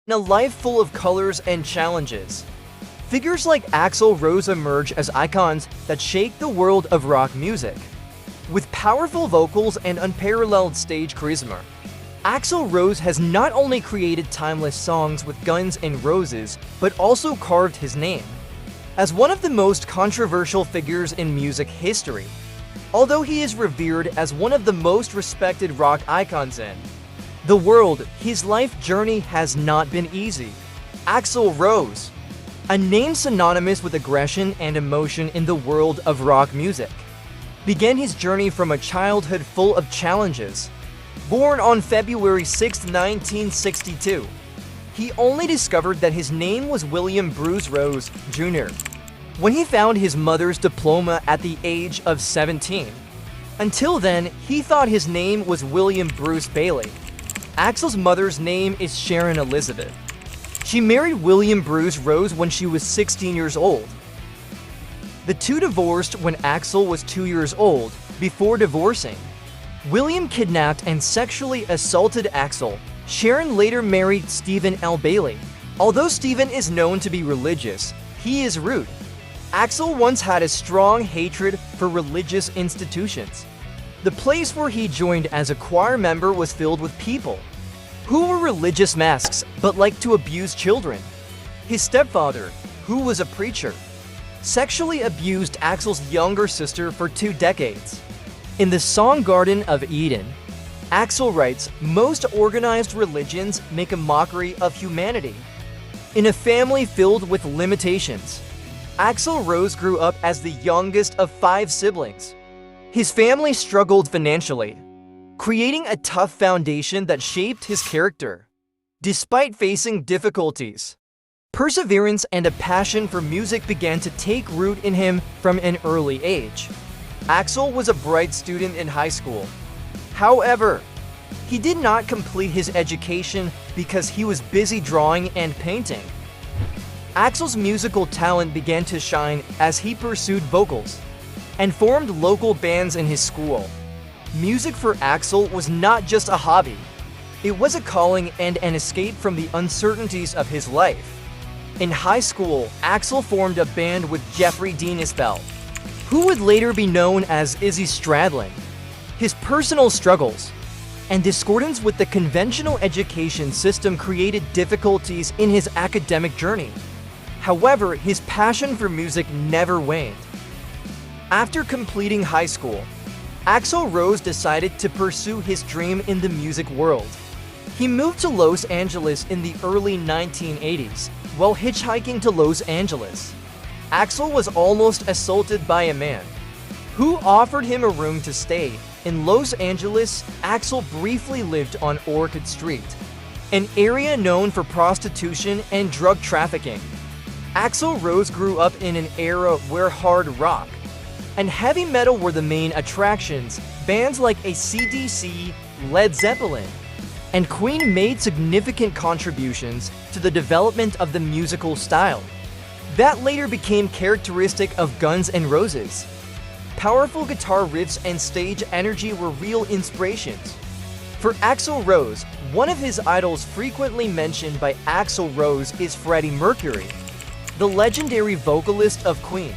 In a life full of colors and challenges, figures like Axl Rose emerge as icons that shake the world of rock music. With powerful vocals and unparalleled stage charisma, Axl Rose has not only created timeless songs with Guns N' Roses, but also carved his name as one of the most controversial figures in music history. Although he is revered as one of the most respected rock icons in the world, his life journey has not been easy. Axl Rose, a name synonymous with aggression and emotion in the world of rock music, began his journey from a childhood full of challenges. Born on February 6, 1962, he only discovered that his name was William Bruce Rose Jr. when he found his mother's diploma at the age of 17. Until then, he thought his name was William Bruce Bailey. Axl's mother's name is Sharon Elizabeth. She married William Bruce Rose when she was 16 years old. The two divorced when Axl was 2 years old. Before divorcing, William kidnapped and sexually assaulted Axl. Sharon later married Stephen L. Bailey. Although Stephen is known to be religious, he is rude. Axl once had a strong hatred for religious institutions. The place where he joined as a choir member was filled with people who wore religious masks but liked to abuse children. His stepfather, who was a preacher, sexually abused Axl's younger sister for 2 decades. In the song Garden of Eden, Axl writes, "Most organized religions make a mockery of humanity." In a family filled with limitations, Axl Rose grew up as the youngest of 5 siblings. His family struggled financially, creating a tough foundation that shaped his character. Despite facing difficulties, perseverance and a passion for music began to take root in him from an early age. Axl was a bright student in high school. However, he did not complete his education because he was busy drawing and painting. Axl's musical talent began to shine as he pursued vocals and formed local bands in his school. Music for Axl was not just a hobby. It was a calling and an escape from the uncertainties of his life. In high school, Axl formed a band with Jeffrey Dean Isbell, who would later be known as Izzy Stradlin. His personal struggles and discordance with the conventional education system created difficulties in his academic journey. However, his passion for music never waned. After completing high school, Axl Rose decided to pursue his dream in the music world. He moved to Los Angeles in the early 1980s. While hitchhiking to Los Angeles, Axl was almost assaulted by a man who offered him a room to stay. In Los Angeles, Axl briefly lived on Orchid Street, an area known for prostitution and drug trafficking. Axl Rose grew up in an era where hard rock and heavy metal were the main attractions. Bands like AC/DC, Led Zeppelin, and Queen made significant contributions to the development of the musical style that later became characteristic of Guns N' Roses. Powerful guitar riffs and stage energy were real inspirations. For Axl Rose, one of his idols frequently mentioned by Axl Rose is Freddie Mercury, the legendary vocalist of Queen.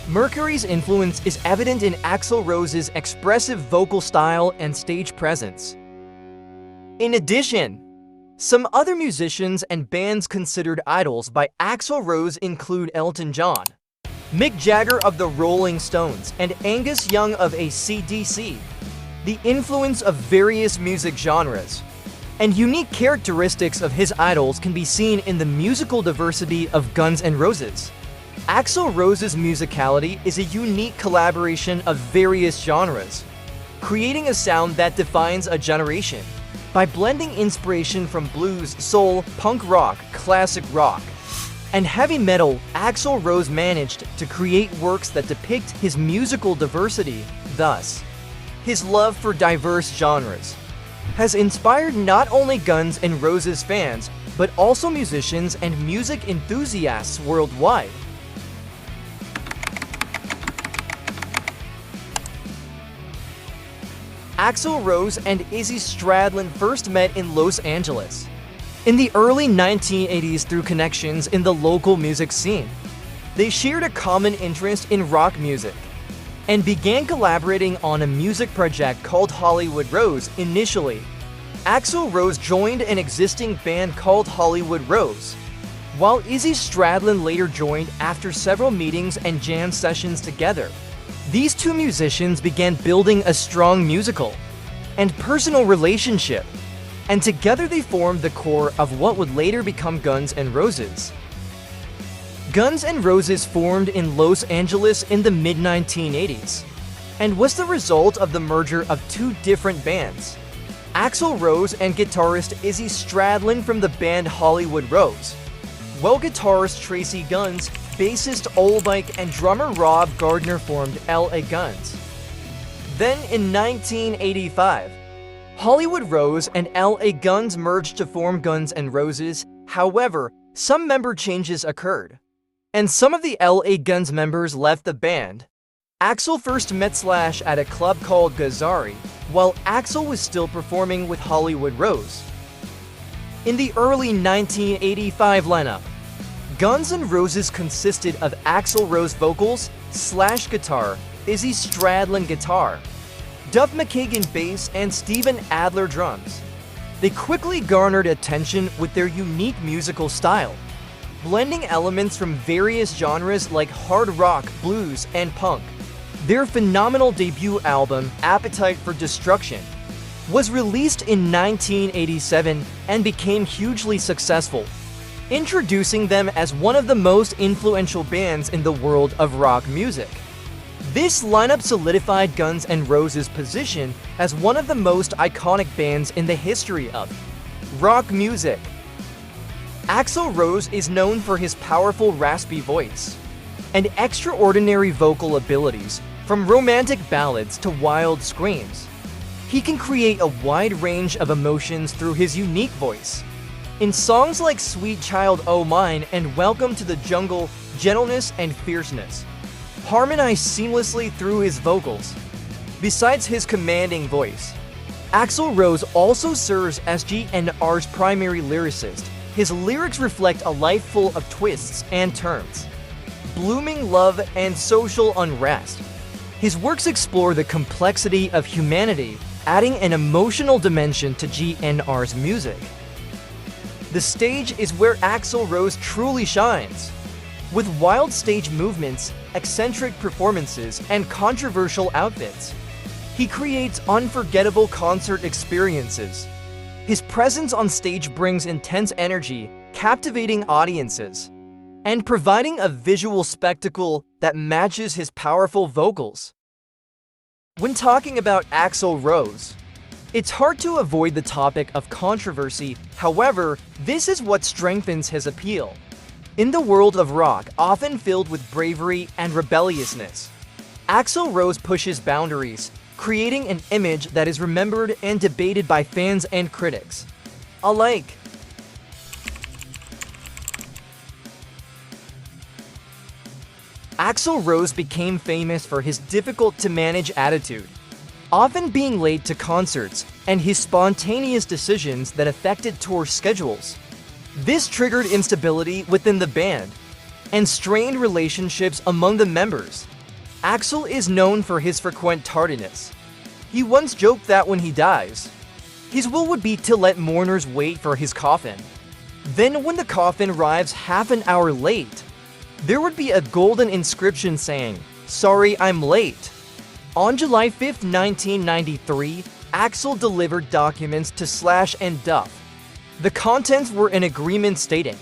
Mercury's influence is evident in Axl Rose's expressive vocal style and stage presence. In addition, some other musicians and bands considered idols by Axl Rose include Elton John, Mick Jagger of the Rolling Stones, and Angus Young of AC/DC. The influence of various music genres and unique characteristics of his idols can be seen in the musical diversity of Guns N' Roses. Axl Rose's musicality is a unique collaboration of various genres, creating a sound that defines a generation. By blending inspiration from blues, soul, punk rock, classic rock, and heavy metal, Axl Rose managed to create works that depict his musical diversity. Thus, his love for diverse genres has inspired not only Guns N' Roses fans, but also musicians and music enthusiasts worldwide. Axl Rose and Izzy Stradlin first met in Los Angeles. in the early 1980s through connections in the local music scene. They shared a common interest in rock music and began collaborating on a music project called Hollywood Rose. Initially, Axl Rose joined an existing band called Hollywood Rose, while Izzy Stradlin later joined after several meetings and jam sessions together. These two musicians began building a strong musical and personal relationship, and together they formed the core of what would later become Guns N' Roses. Guns N' Roses formed in Los Angeles in the mid-1980s and was the result of the merger of two different bands, Axl Rose and guitarist Izzy Stradlin from the band Hollywood Rose, while guitarist Tracy Guns, bassist Olbeck, and drummer Rob Gardner formed L.A. Guns. Then in 1985, Hollywood Rose and L.A. Guns merged to form Guns N' Roses. However, some member changes occurred, and some of the L.A. Guns members left the band. Axl first met Slash at a club called Gazzari, while Axl was still performing with Hollywood Rose. In the early 1985 lineup, Guns N' Roses consisted of Axl Rose vocals, Slash guitar, Izzy Stradlin guitar, Duff McKagan bass, and Steven Adler drums. They quickly garnered attention with their unique musical style, blending elements from various genres like hard rock, blues, and punk. Their phenomenal debut album, Appetite for Destruction, was released in 1987 and became hugely successful, introducing them as one of the most influential bands in the world of rock music. This lineup solidified Guns N' Roses' position as one of the most iconic bands in the history of rock music. Axl Rose is known for his powerful raspy voice and extraordinary vocal abilities, from romantic ballads to wild screams. He can create a wide range of emotions through his unique voice. In songs like Sweet Child O' Mine and Welcome to the Jungle, gentleness and fierceness harmonize seamlessly through his vocals. Besides his commanding voice, Axl Rose also serves as GNR's primary lyricist. His lyrics reflect a life full of twists and turns, blooming love and social unrest. His works explore the complexity of humanity, adding an emotional dimension to GNR's music. The stage is where Axl Rose truly shines. With wild stage movements, eccentric performances, and controversial outfits, he creates unforgettable concert experiences. His presence on stage brings intense energy, captivating audiences, and providing a visual spectacle that matches his powerful vocals. When talking about Axl Rose, it's hard to avoid the topic of controversy. However, this is what strengthens his appeal. In the world of rock, often filled with bravery and rebelliousness, Axl Rose pushes boundaries, creating an image that is remembered and debated by fans and critics alike. Axl Rose became famous for his difficult-to-manage attitude, often being late to concerts, and his spontaneous decisions that affected tour schedules. This triggered instability within the band and strained relationships among the members. Axl is known for his frequent tardiness. He once joked that when he dies, his will would be to let mourners wait for his coffin. Then when the coffin arrives half an hour late, there would be a golden inscription saying, "Sorry, I'm late." On July 5, 1993, Axl delivered documents to Slash and Duff. The contents were an agreement stating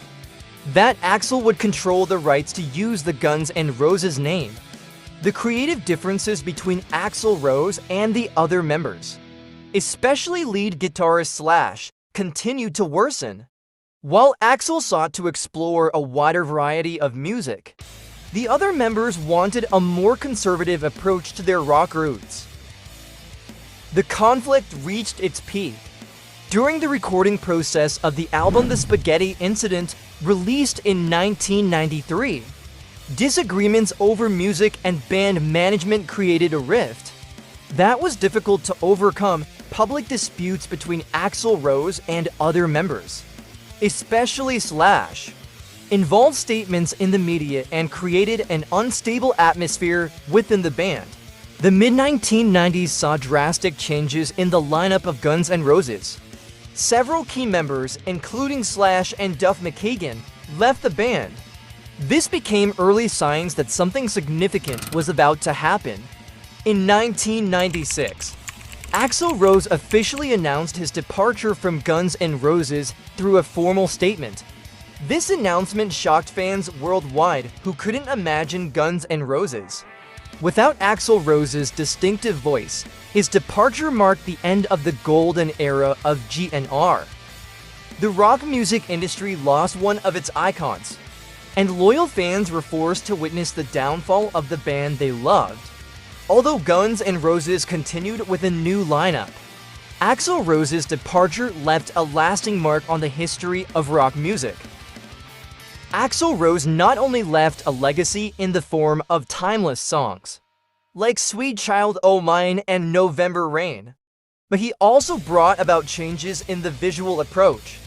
that Axl would control the rights to use the Guns N' Roses name. The creative differences between Axl Rose and the other members, especially lead guitarist Slash, continued to worsen. While Axl sought to explore a wider variety of music, the other members wanted a more conservative approach to their rock roots. The conflict reached its peak during the recording process of the album The Spaghetti Incident, released in 1993. Disagreements over music and band management created a rift that was difficult to overcome. Public disputes between Axl Rose and other members especially Slash, involved statements in the media and created an unstable atmosphere within the band. The mid-1990s saw drastic changes in the lineup of Guns N' Roses. Several key members, including Slash and Duff McKagan, left the band. This became early signs that something significant was about to happen. In 1996, Axl Rose officially announced his departure from Guns N' Roses through a formal statement. This announcement shocked fans worldwide who couldn't imagine Guns N' Roses without Axl Rose's distinctive voice. His departure marked the end of the golden era of GNR. The rock music industry lost one of its icons, and loyal fans were forced to witness the downfall of the band they loved. Although Guns N' Roses continued with a new lineup, Axl Rose's departure left a lasting mark on the history of rock music. Axl Rose not only left a legacy in the form of timeless songs, like Sweet Child O' Mine and November Rain, but he also brought about changes in the visual approach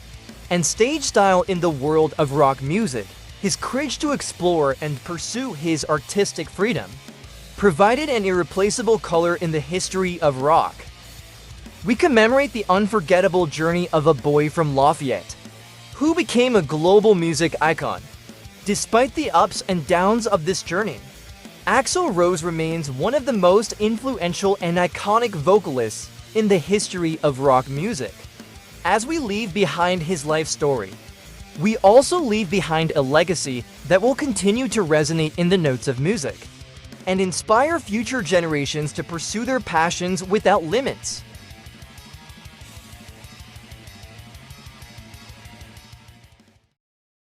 and stage style in the world of rock music. His courage to explore and pursue his artistic freedom provided an irreplaceable color in the history of rock. We commemorate the unforgettable journey of a boy from Lafayette, who became a global music icon. Despite the ups and downs of this journey, Axl Rose remains one of the most influential and iconic vocalists in the history of rock music. As we leave behind his life story, we also leave behind a legacy that will continue to resonate in the notes of music and inspire future generations to pursue their passions without limits.